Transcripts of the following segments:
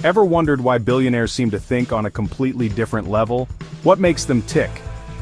Ever wondered why billionaires seem to think on a completely different level? What makes them tick?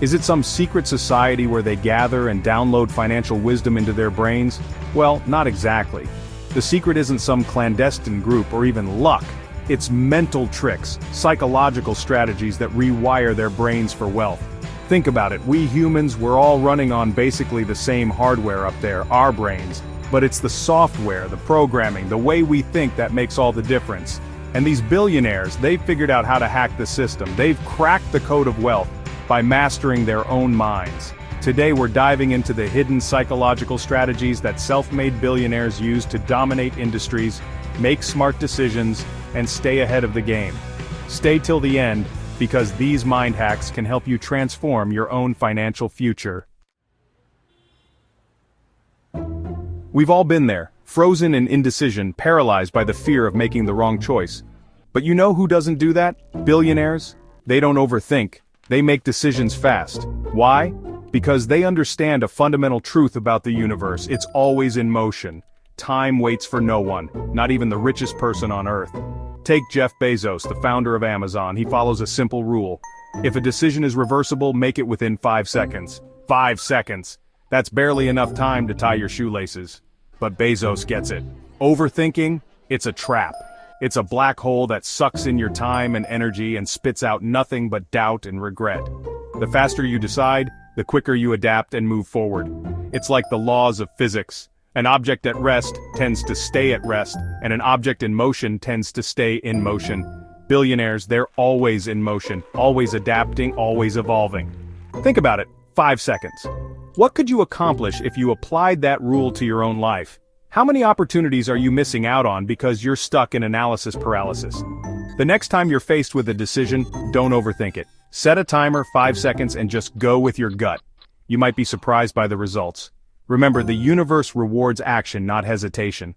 Is it some secret society where they gather and download financial wisdom into their brains? Well, not exactly. The secret isn't some clandestine group or even luck. It's mental tricks, psychological strategies that rewire their brains for wealth. Think about it, we humans, we're all running on basically the same hardware up there, our brains. But it's the software, the programming, the way we think that makes all the difference. And these billionaires, they've figured out how to hack the system. They've cracked the code of wealth by mastering their own minds. Today we're diving into the hidden psychological strategies that self-made billionaires use to dominate industries, make smart decisions, and stay ahead of the game. Stay till the end, because these mind hacks can help you transform your own financial future. We've all been there, frozen in indecision, paralyzed by the fear of making the wrong choice. But you know who doesn't do that? Billionaires. They don't overthink. They make decisions fast. Why? Because they understand a fundamental truth about the universe. It's always in motion. Time waits for no one, not even the richest person on earth. Take Jeff Bezos, the founder of Amazon. He follows a simple rule. If a decision is reversible, make it within 5 seconds. 5 seconds. That's barely enough time to tie your shoelaces. But Bezos gets it. Overthinking? It's a trap. It's a black hole that sucks in your time and energy and spits out nothing but doubt and regret. The faster you decide, the quicker you adapt and move forward. It's like the laws of physics. An object at rest tends to stay at rest, and an object in motion tends to stay in motion. Billionaires, they're always in motion, always adapting, always evolving. Think about it, 5 seconds. What could you accomplish if you applied that rule to your own life? How many opportunities are you missing out on because you're stuck in analysis paralysis? The next time you're faced with a decision, don't overthink it. Set a timer, 5 seconds, and just go with your gut. You might be surprised by the results. Remember, the universe rewards action, not hesitation.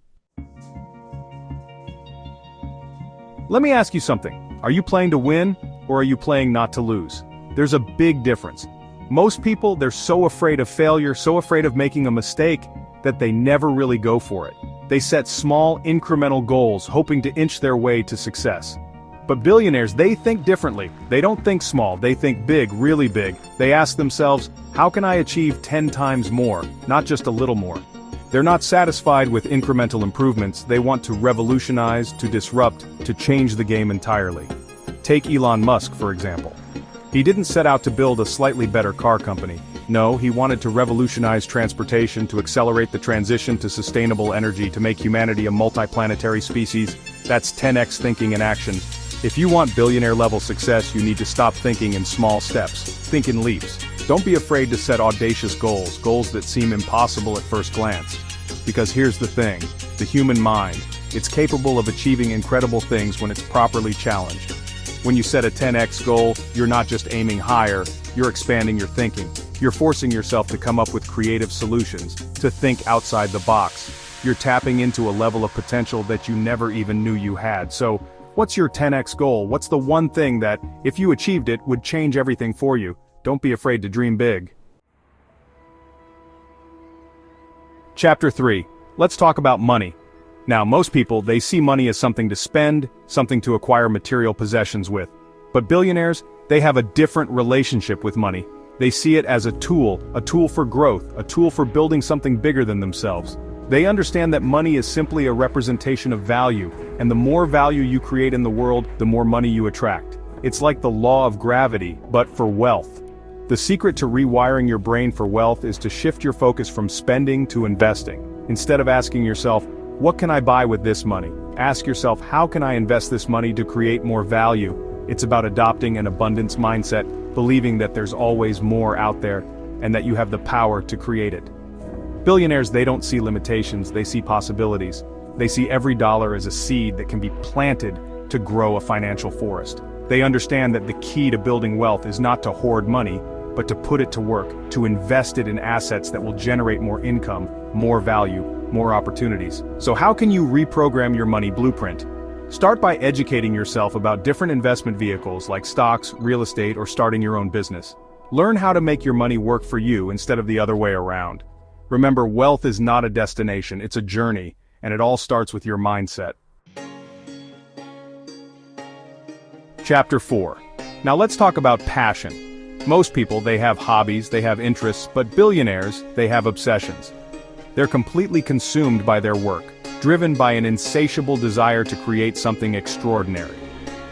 Let me ask you something. Are you playing to win, or are you playing not to lose? There's a big difference. Most people, they're so afraid of failure, so afraid of making a mistake, that they never really go for it. They set small, incremental goals, hoping to inch their way to success. But billionaires, they think differently. They don't think small, they think big, really big. They ask themselves, how can I achieve 10 times more, not just a little more? They're not satisfied with incremental improvements. They want to revolutionize, to disrupt, to change the game entirely. Take Elon Musk, for example. He didn't set out to build a slightly better car company. No, he wanted to revolutionize transportation, to accelerate the transition to sustainable energy, to make humanity a multiplanetary species. That's 10x thinking in action. If you want billionaire-level success, you need to stop thinking in small steps. Think in leaps. Don't be afraid to set audacious goals, goals that seem impossible at first glance. Because here's the thing, the human mind, it's capable of achieving incredible things when it's properly challenged. When you set a 10x goal, you're not just aiming higher, you're expanding your thinking. You're forcing yourself to come up with creative solutions, to think outside the box. You're tapping into a level of potential that you never even knew you had. So, what's your 10x goal? What's the one thing that, if you achieved it, would change everything for you? Don't be afraid to dream big. Chapter 3. Let's talk about money. Now, most people, they see money as something to spend, something to acquire material possessions with. But billionaires, they have a different relationship with money. They see it as a tool for growth, a tool for building something bigger than themselves. They understand that money is simply a representation of value, and the more value you create in the world, the more money you attract. It's like the law of gravity, but for wealth. The secret to rewiring your brain for wealth is to shift your focus from spending to investing. Instead of asking yourself, what can I buy with this money? Ask yourself, how can I invest this money to create more value? It's about adopting an abundance mindset, believing that there's always more out there, and that you have the power to create it. Billionaires, they don't see limitations, they see possibilities. They see every dollar as a seed that can be planted to grow a financial forest. They understand that the key to building wealth is not to hoard money, but to put it to work, to invest it in assets that will generate more income, more value, more opportunities. So how can you reprogram your money blueprint? Start by educating yourself about different investment vehicles like stocks, real estate, or starting your own business. Learn how to make your money work for you instead of the other way around. Remember, wealth is not a destination, it's a journey, and it all starts with your mindset. Chapter 4. Now let's talk about passion. Most people, they have hobbies, they have interests, but billionaires, they have obsessions. They're completely consumed by their work, driven by an insatiable desire to create something extraordinary.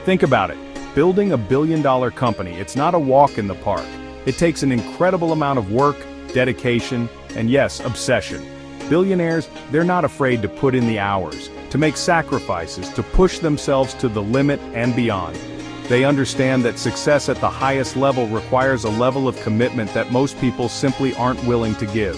Think about it. Building a billion-dollar company, it's not a walk in the park. It takes an incredible amount of work, dedication, and yes, obsession. Billionaires, they're not afraid to put in the hours, to make sacrifices, to push themselves to the limit and beyond. They understand that success at the highest level requires a level of commitment that most people simply aren't willing to give.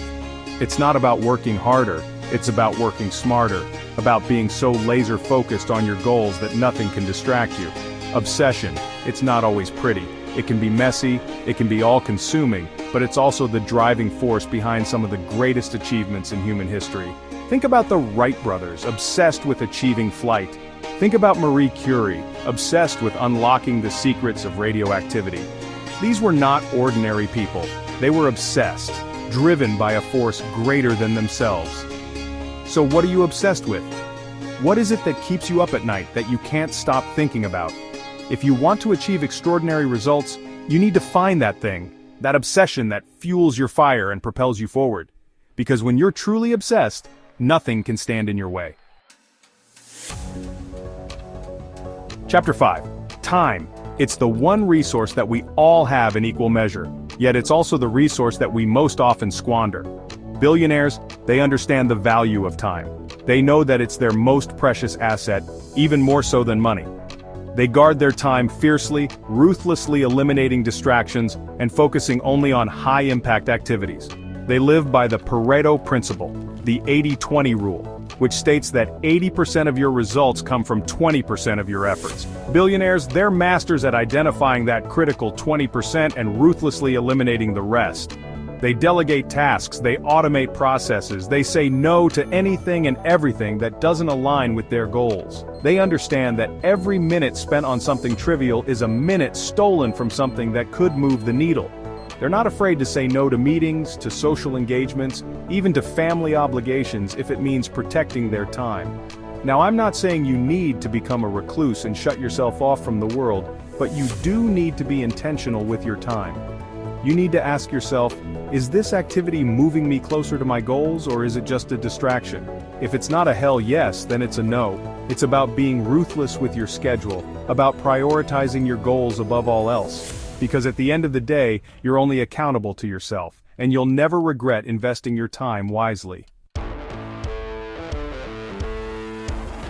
It's not about working harder, it's about working smarter, about being so laser-focused on your goals that nothing can distract you. Obsession, it's not always pretty. It can be messy, it can be all-consuming, but it's also the driving force behind some of the greatest achievements in human history. Think about the Wright brothers, obsessed with achieving flight. Think about Marie Curie, obsessed with unlocking the secrets of radioactivity. These were not ordinary people. They were obsessed, driven by a force greater than themselves. So what are you obsessed with? What is it that keeps you up at night that you can't stop thinking about? If you want to achieve extraordinary results, you need to find that thing, that obsession that fuels your fire and propels you forward. Because when you're truly obsessed, nothing can stand in your way. Chapter 5. Time. It's the one resource that we all have in equal measure, yet it's also the resource that we most often squander. Billionaires, they understand the value of time. They know that it's their most precious asset, even more so than money. They guard their time fiercely, ruthlessly eliminating distractions, and focusing only on high-impact activities. They live by the Pareto principle, the 80-20 rule, which states that 80% of your results come from 20% of your efforts. Billionaires, they're masters at identifying that critical 20% and ruthlessly eliminating the rest. They delegate tasks, they automate processes, they say no to anything and everything that doesn't align with their goals. They understand that every minute spent on something trivial is a minute stolen from something that could move the needle. They're not afraid to say no to meetings, to social engagements, even to family obligations if it means protecting their time. Now, I'm not saying you need to become a recluse and shut yourself off from the world, but you do need to be intentional with your time. You need to ask yourself, is this activity moving me closer to my goals, or is it just a distraction? If it's not a hell yes, then it's a no. It's about being ruthless with your schedule, about prioritizing your goals above all else. Because at the end of the day, you're only accountable to yourself, and you'll never regret investing your time wisely.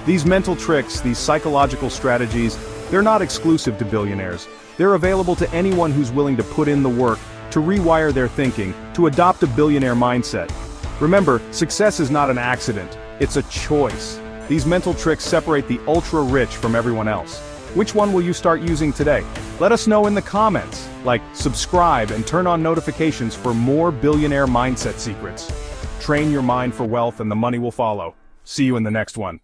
These mental tricks, these psychological strategies, they're not exclusive to billionaires. They're available to anyone who's willing to put in the work, to rewire their thinking, to adopt a billionaire mindset. Remember, success is not an accident, it's a choice. These mental tricks separate the ultra-rich from everyone else. Which one will you start using today? Let us know in the comments. Like, subscribe, and turn on notifications for more billionaire mindset secrets. Train your mind for wealth and the money will follow. See you in the next one.